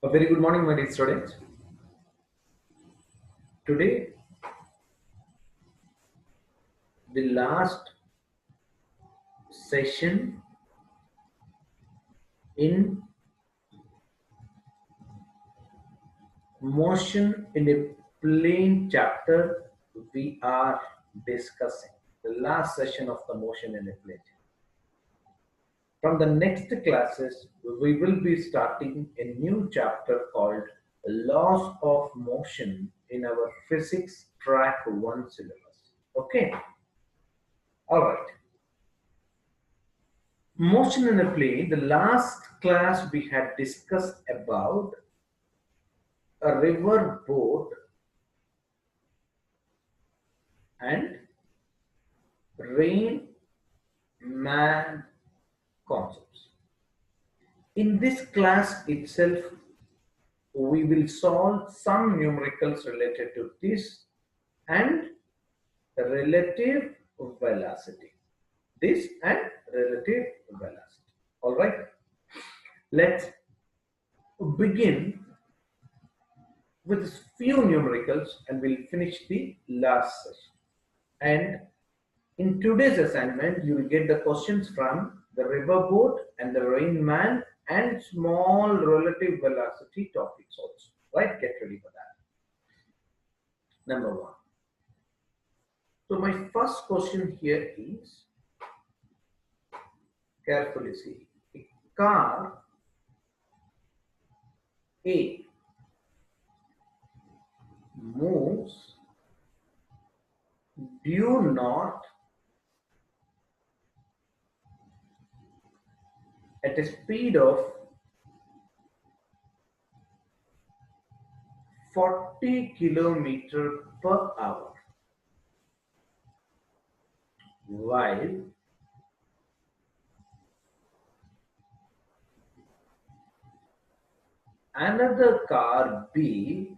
A very good morning, my dear students. Today, the last session in motion in a plane chapter, we are discussing the last session of the motion in a plane. From the next classes, we will be starting a new chapter called Laws of Motion in our Physics Track 1 syllabus. Okay, all right. Motion in a plane, the last class we had discussed about a river boat and rain man concepts. In this class itself, we will solve some numericals related to this and relative velocity. This and relative velocity. All right. Let's begin with few numericals and we'll finish the last session. And in today's assignment, you will get the questions from the riverboat and the rain man and small relative velocity topics also. Right? Get ready for that. Number one. So my first question here is, carefully see, a car A moves due north at a speed of 40 kilometers per hour, while another car B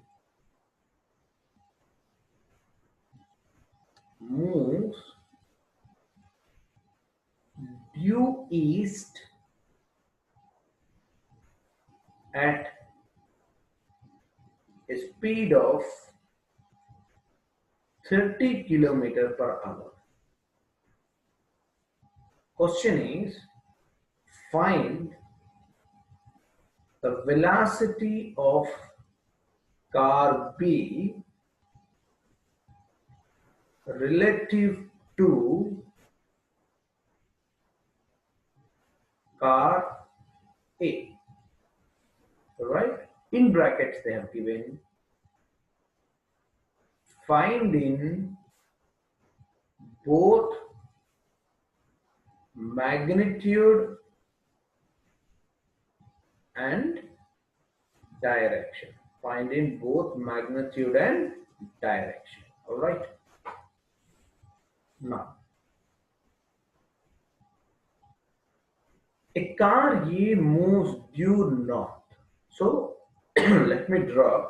moves due east at a speed of 30 kilometers per hour. Question is, find the velocity of car B relative to car A. Right? In brackets they have given, find in both magnitude and direction. Find in both magnitude and direction. All right. Now, a car A moves due north. So let me draw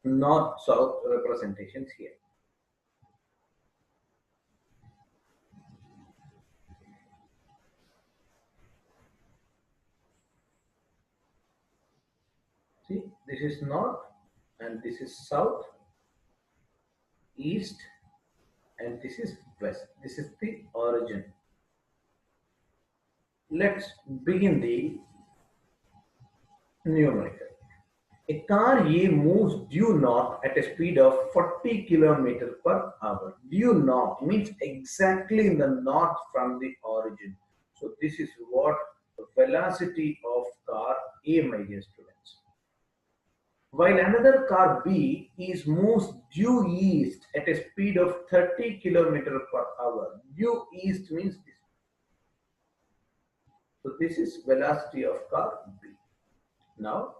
north-south representations here. See, this is north and this is south, east, and this is west. This is the origin. Let's begin the numerical. A car A moves due north at a speed of 40 kilometers per hour. Due north means exactly in the north from the origin. So this is what the velocity of car A, my dear students. While another car B is moves due east at a speed of 30 kilometers per hour. Due east means this. So this is velocity of car B. Now,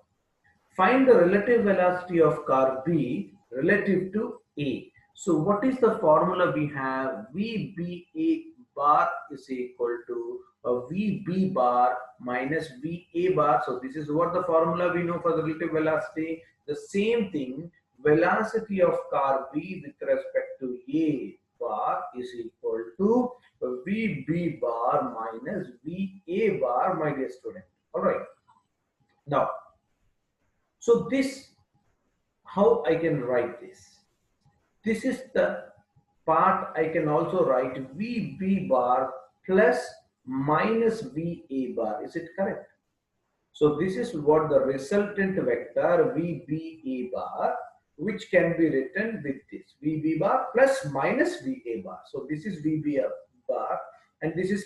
find the relative velocity of car B relative to A. So what is the formula we have? VBA bar is equal to VB bar minus VA bar. So this is what the formula we know for the relative velocity. The same thing, velocity of car B with respect to A bar is equal to VB bar minus VA bar, my dear student. All right. Now, So this, how I can write this? This is the part I can also write VB bar plus minus VA bar. Is it correct? So this is what the resultant vector VBA bar, which can be written with this VB bar plus minus VA bar. So this is VB bar and this is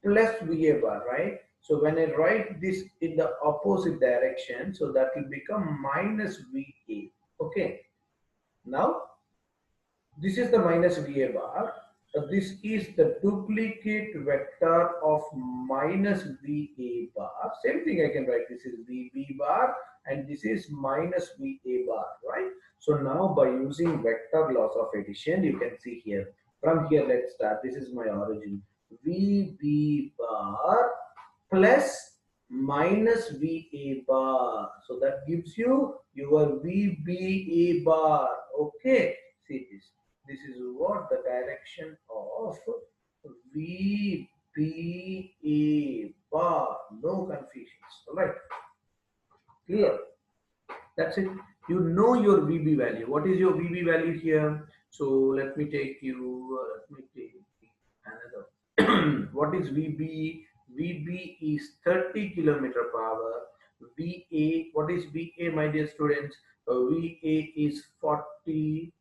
plus VA bar, right? So when I write this in the opposite direction, so that will become minus VA. Okay. Now this is the minus VA bar. This is the duplicate vector of minus VA bar. Same thing I can write. This is VB bar and this is minus VA bar, right? So now by using vector laws of addition, you can see here. From here, let's start. This is my origin. VB bar plus minus VA bar. So that gives you your VBA bar. Okay. See this. This is what the direction of VBA bar. No confusions. All right. Clear. That's it. You know your VB value. What is your VB value here? So let me take you. Let me take another. What is VB? VB is 30 kilometer per hour. VA. What is VA, my dear students? VA is 40.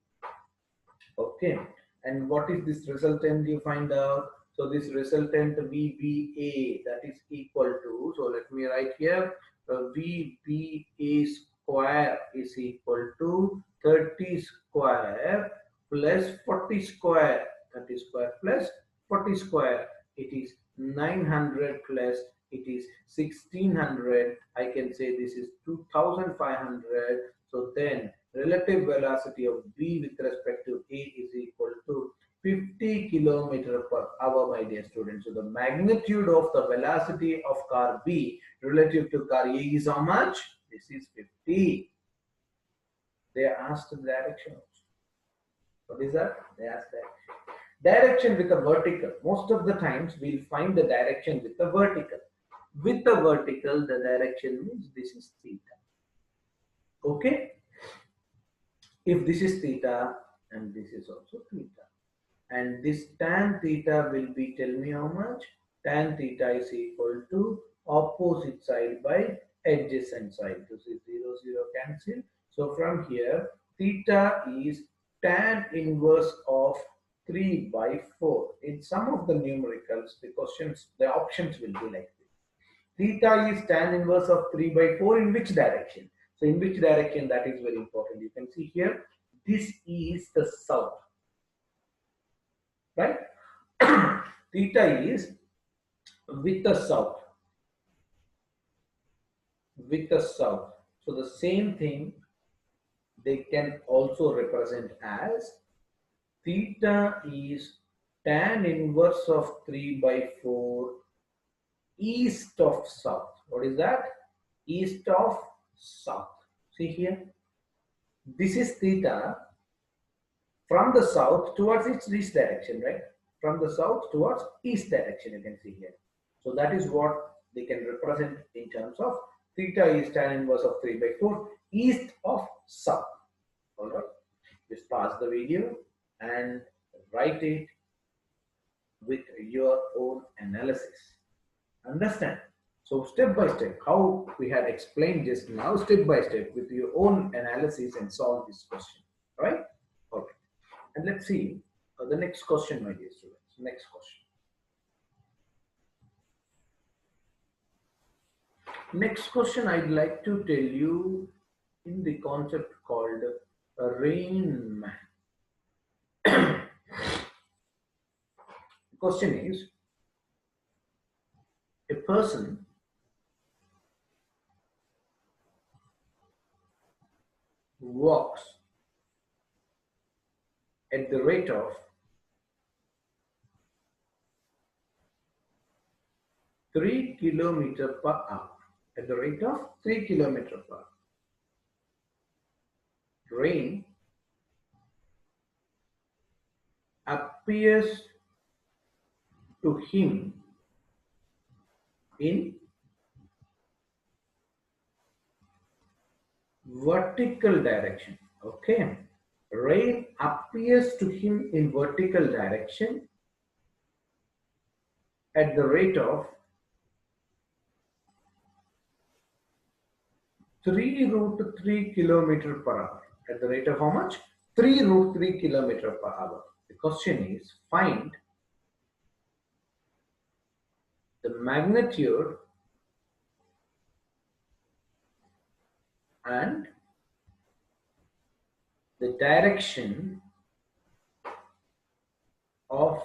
Okay, and what is this resultant you find out? So this resultant VBA, that is equal to, so let me write here, VBA square is equal to 30 square plus 40 square, 30 square plus 40 square. It is 900 plus it is 1600. I can say this is 2500. So then relative velocity of B with respect to A is equal to 50 kilometer per hour, my dear students. So the magnitude of the velocity of car B relative to car A is how much? This is 50. They asked the direction also. What is that? They asked direction. Direction with a vertical. Most of the times we'll find the direction with the vertical. With the vertical, the direction means this is theta. Okay? If this is theta and this is also theta, and this tan theta will be, tell me how much? Tan theta is equal to opposite side by adjacent side. This is 0, 0 cancel. So from here, theta is tan inverse of 3 by 4. In some of the numericals, the questions, the options will be like this. Theta is tan inverse of 3 by 4 in which direction? So in which direction, that is very important. You can see here, this is the south, right? Theta is with the south, with the south. So the same thing they can also represent as theta is tan inverse of 3 by 4 east of south. What is that? East of south. See here, this is theta from the south towards its east direction, right? From the south towards east direction, you can see here. So that is what they can represent in terms of theta is tan inverse of 3 by 4 east of south. All right. Just pause the video and write it with your own analysis. Understand? So step by step, how we had explained just now, step by step with your own analysis and solve this question. Right? Okay. And let's see the next question, my dear students. Next question. Next question I'd like to tell you in the concept called Rain Man. The question is, a person walks at the rate of 3 kilometers per hour. At the rate of 3 kilometers per hour. Rain appears to him in vertical direction. Okay, rain appears to him in vertical direction at the rate of 3 root 3 kilometer per hour. At the rate of how much? 3 root 3 kilometer per hour. The question is, find the magnitude and the direction of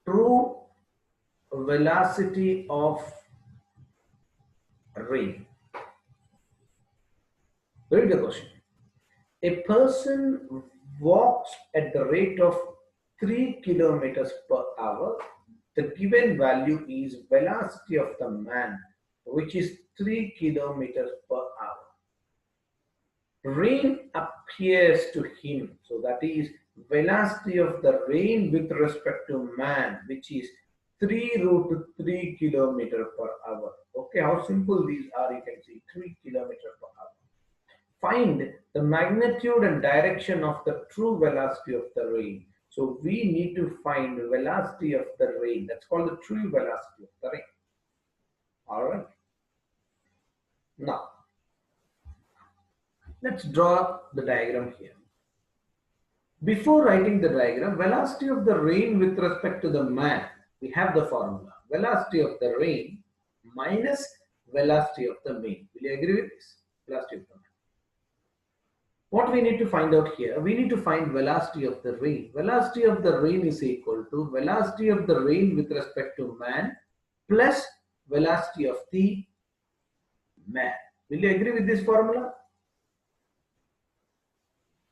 true velocity of rain. Read the question. A person walks at the rate of 3 kilometers per hour. The given value is velocity of the man, which is 3 kilometers per hour. Rain appears to him, so that is velocity of the rain with respect to man, which is 3 root 3 kilometer per hour. Okay, how simple these are, you can see 3 kilometer per hour. Find the magnitude and direction of the true velocity of the rain. So we need to find the velocity of the rain. That's called the true velocity of the rain. All right. Now, let's draw the diagram here. Before writing the diagram, velocity of the rain with respect to the man, we have the formula. Velocity of the rain minus velocity of the main. Will you agree with this? Velocity of the man. What we need to find out here, we need to find velocity of the rain. Velocity of the rain is equal to velocity of the rain with respect to man plus velocity of the man. Will you agree with this formula?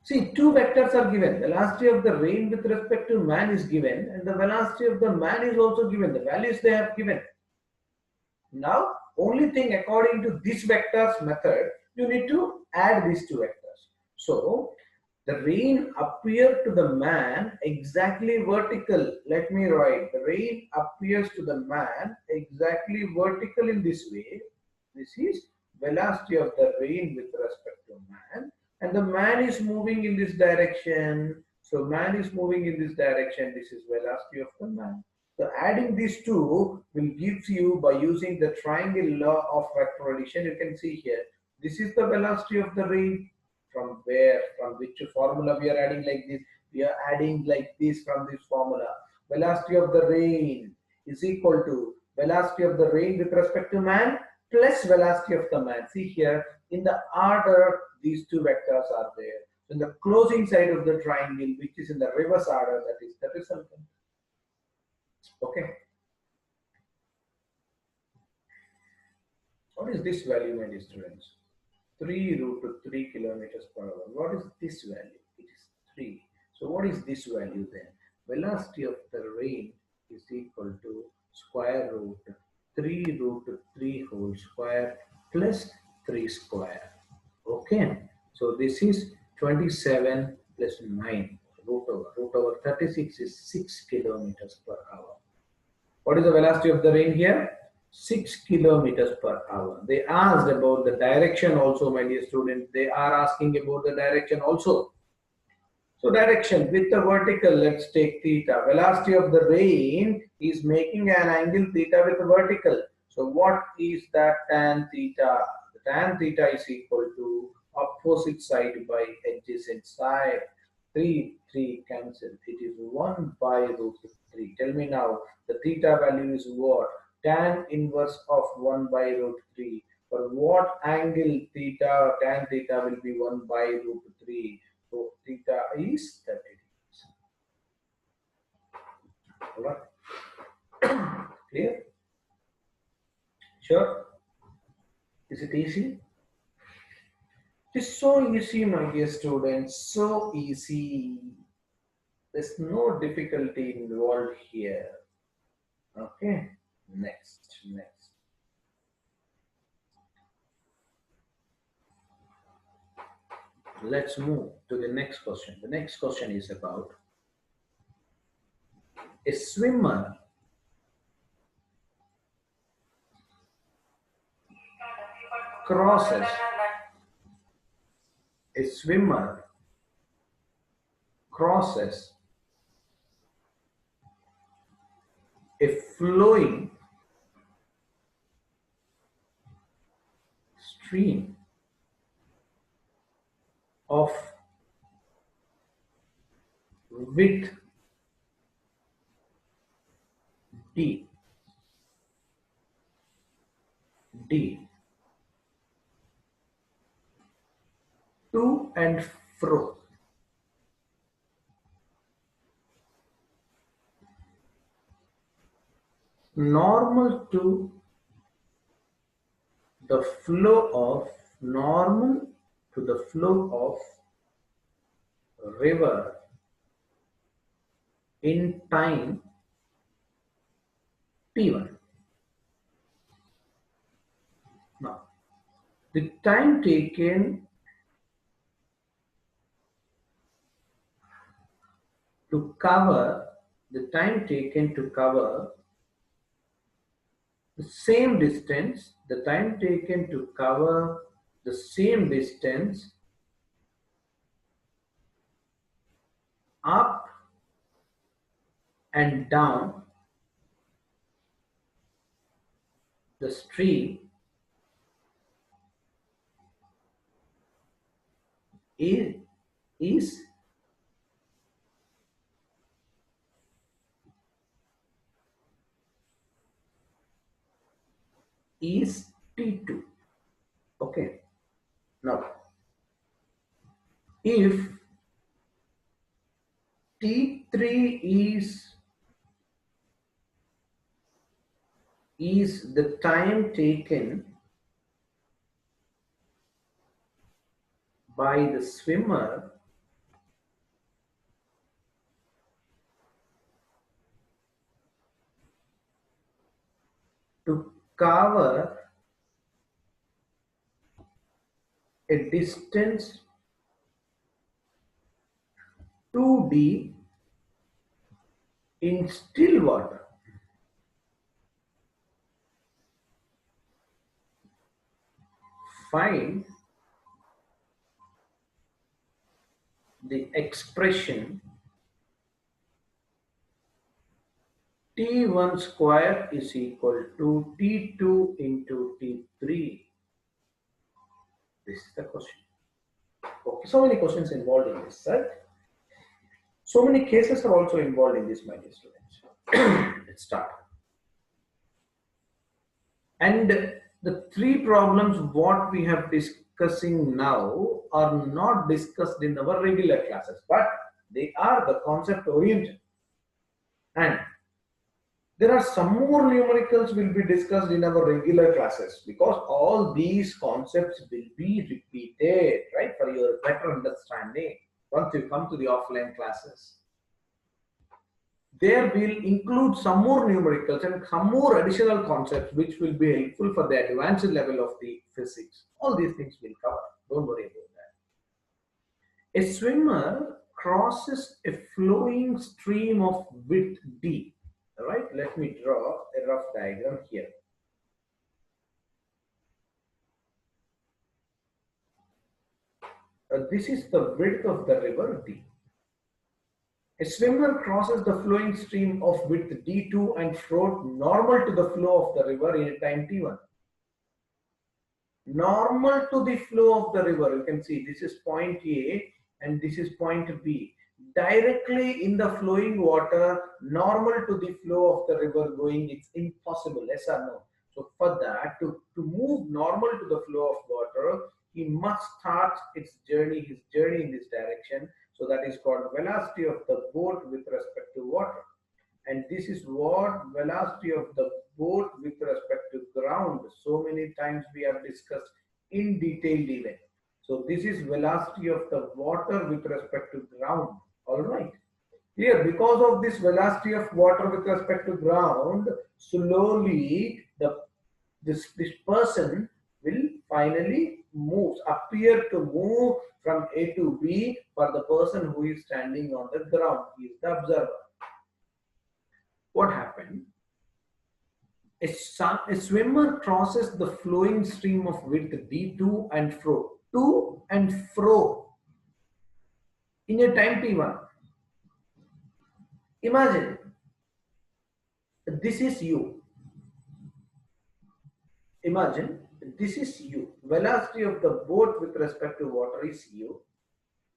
See, two vectors are given. Velocity of the rain with respect to man is given, and the velocity of the man is also given. The values they have given. Now, only thing according to this vectors method, you need to add these two vectors. So, the rain appeared to the man exactly vertical. Let me write. The rain appears to the man exactly vertical in this way. This is velocity of the rain with respect to man. And the man is moving in this direction. So man is moving in this direction. This is velocity of the man. So adding these two will give you, by using the triangle law of vector addition, you can see here. This is the velocity of the rain. From where? From which formula we are adding like this? We are adding like this from this formula. Velocity of the rain is equal to velocity of the rain with respect to man plus velocity of the man. See here, in the order, these two vectors are there. In the closing side of the triangle, which is in the reverse order, that is the resultant. Okay. What is this value, my dear students? 3 root 3 kilometers per hour. What is this value? It is 3. So what is this value then? Velocity of the rain is equal to square root 3 root 3 whole square plus 3 square. Okay. So this is 27 plus 9 root over 36 is 6 kilometers per hour. What is the velocity of the rain here? 6 kilometers per hour. They asked about the direction also, my dear students. They are asking about the direction also. So direction with the vertical, let's take theta. Velocity of the rain is making an angle theta with the vertical. So what is that tan theta? The tan theta is equal to opposite side by adjacent side. 3 cancel. It is 1 by root 3. Tell me now, the theta value is what? Tan inverse of 1 by root 3. For what angle theta, tan theta will be 1 by root 3. So theta is 30 degrees. Alright. Clear? Sure? Is it easy? It's so easy, my dear students. So easy. There's no difficulty involved here. Okay. Next. Let's move to the next question. The next question is about a swimmer crosses, a swimmer crosses a flowing stream of width d, to and fro, normal to the flow of normal to the flow of river in time t1. Now, the time taken to cover the same distance, the time taken to cover the same distance up and down the stream is T2. Okay. Now, if T3 is the time taken by the swimmer to cover a distance 2d in still water. Find the expression T1 square is equal to T2 into T3. This is the question. Okay, so many questions involved in this, right? So many cases are also involved in this, my dear students. Let's start. And the three problems what we have discussing now are not discussed in our regular classes, but they are the concept oriented. And there are some more numericals will be discussed in our regular classes because all these concepts will be repeated, right, for your better understanding once you come to the offline classes. There will include some more numericals and some more additional concepts which will be helpful for the advanced level of the physics. All these things will cover. Don't worry about that. A swimmer crosses a flowing stream of width d. All right, let me draw a rough diagram here. This is the width of the river d. A swimmer crosses the flowing stream of width d2 and fro normal to the flow of the river in a time t1. Normal to the flow of the river, you can see this is point A and this is point B. Directly in the flowing water, normal to the flow of the river going, it's impossible, yes or no? So for that, to move normal to the flow of water, he must start his journey in this direction. So that is called velocity of the boat with respect to water. And this is what velocity of the boat with respect to ground. So many times we have discussed in detail even. So this is velocity of the water with respect to ground. All right. Here, because of this velocity of water with respect to ground, slowly this person will finally appear to move from A to B for the person who is standing on the ground. He is the observer. What happened? A swimmer crosses the flowing stream of width d to and fro in a time t1. Imagine this is you. Imagine this is u. Velocity of the boat with respect to water is u.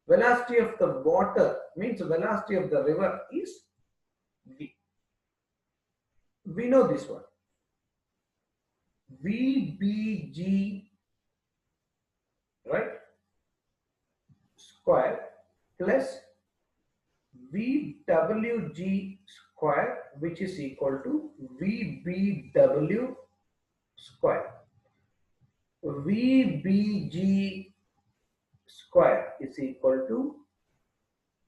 Velocity of the water means velocity of the river is v. We know this one. VBG, right, square plus VWG square, which is equal to VBW square. VBG square is equal to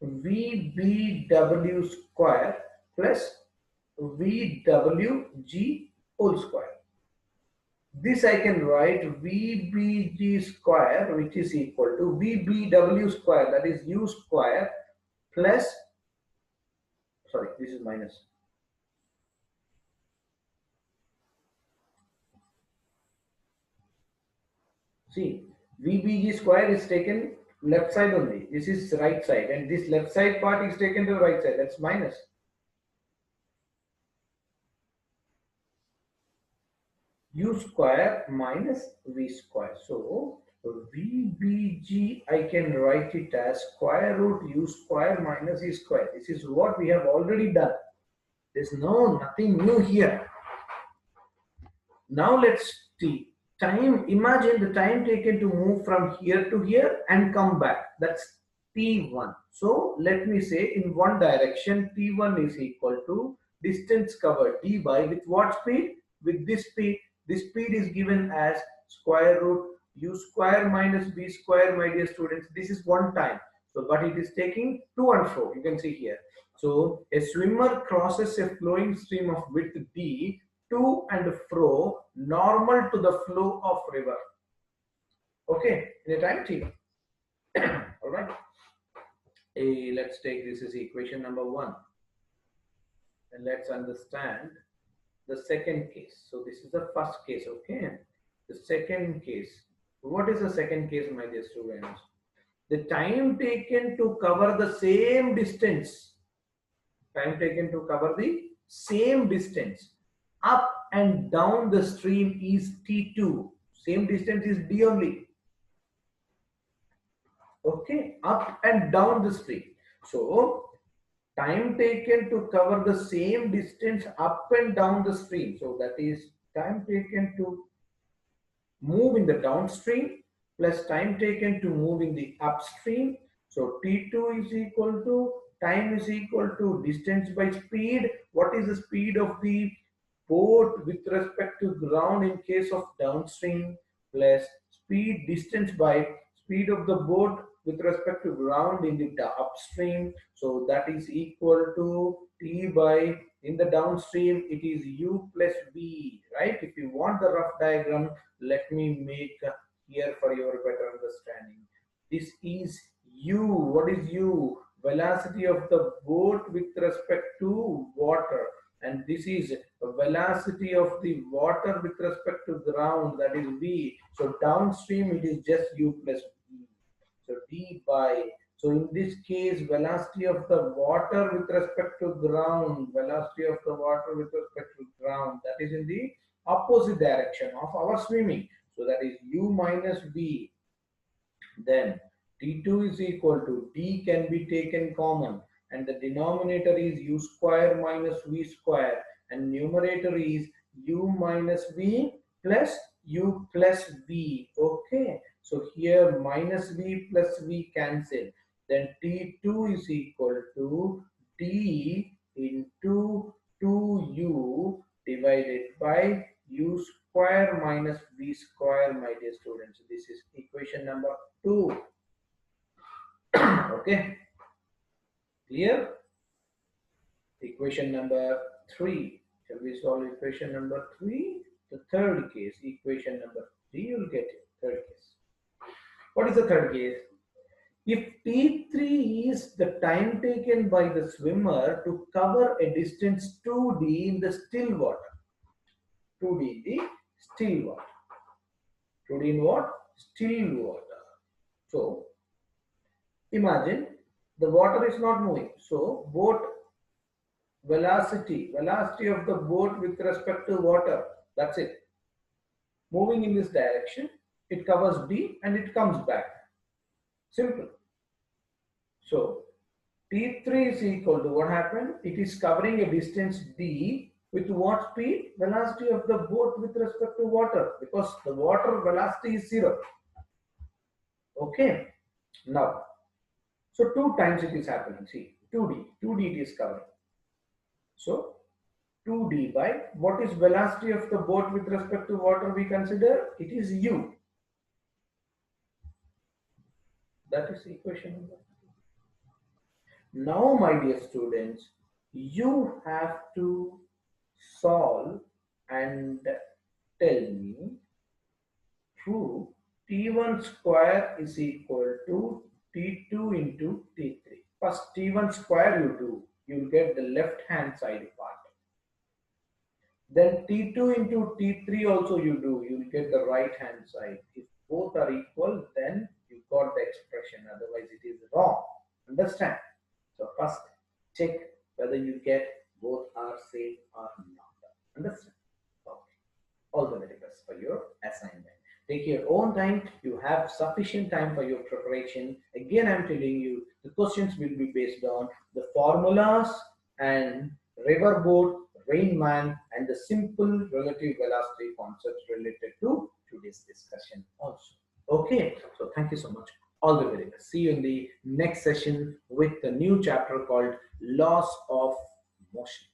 VBW square plus VWG whole square. This I can write VBG square, which is equal to VBW square, that is U square plus, sorry, this is minus. See, VBG square is taken left side only. This is right side, and this left side part is taken to the right side. That's minus. U square minus V square. So VBG, I can write it as square root U square minus E square. This is what we have already done. There's nothing new here. Now let's see. Time, imagine the time taken to move from here to here and come back. That's T1. So let me say in one direction, T1 is equal to distance covered d by with what speed? With this speed. This speed is given as square root u square minus v square, my dear students. This is one time. So, but it is taking to and fro. You can see here. So, a swimmer crosses a flowing stream of width d to and fro, normal to the flow of river. Okay, in a time t. All right. Let's take this as equation number 1. And let's understand the second case. So this is the first case, okay? The second case. What is the second case, my dear students? The time taken to cover the same distance. Time taken to cover the same distance up and down the stream is T2. Same distance is D only. Okay, up and down the stream. So time taken to cover the same distance up and down the stream. So that is time taken to move in the downstream plus time taken to move in the upstream. So T2 is equal to time is equal to distance by speed. What is the speed of the boat with respect to ground in case of downstream plus speed distance by speed of the boat with respect to ground in the upstream. So that is equal to T by, in the downstream it is U plus V, right? If you want the rough diagram, let me make here for your better understanding. This is U. What is U? Velocity of the boat with respect to water. And this is velocity of the water with respect to ground, that is V. So downstream it is just U plus V. So D by, so in this case velocity of the water with respect to ground, velocity of the water with respect to ground, that is in the opposite direction of our swimming. So that is U minus V. Then T2 is equal to D can be taken common, and the denominator is U square minus V square, and numerator is U minus V plus U plus V. Okay, so here minus V plus V cancel. Then T2 is equal to D into 2U divided by U square minus V square, my dear students. This is equation number 2. Okay, clear? Equation number 3. Shall we solve equation number 3? The third case, equation number 3, you'll get it. Third case. What is the third case? If T3 is the time taken by the swimmer to cover a distance 2D in the still water. 2D in the still water. 2D in what? Still water. So imagine the water is not moving. So boat velocity of the boat with respect to water, that's it. Moving in this direction, it covers D and it comes back. Simple. So T3 is equal to what happened? It is covering a distance D with what speed? Velocity of the boat with respect to water, because the water velocity is 0. Okay. Now, so 2 times it is happening. See, 2D it is covering. So 2D by what is velocity of the boat with respect to water we consider? It is U. That is equation number. Now, my dear students, you have to solve and tell me prove T1 square is equal to T2 into T3. First T1 square you do, you will get the left hand side part. Then T2 into T3 also you do, you will get the right hand side. If both are equal, then you got the expression, otherwise it is wrong. Understand? So first check whether you get both are same or not. Understand? Okay. All the very best for your assignment. Take your own time. You have sufficient time for your preparation. Again, I'm telling you, the questions will be based on the formulas and riverboat, rainman, and the simple relative velocity concepts related to today's discussion also. Okay, so thank you so much. All the very best. See you in the next session with the new chapter called Laws of Motion.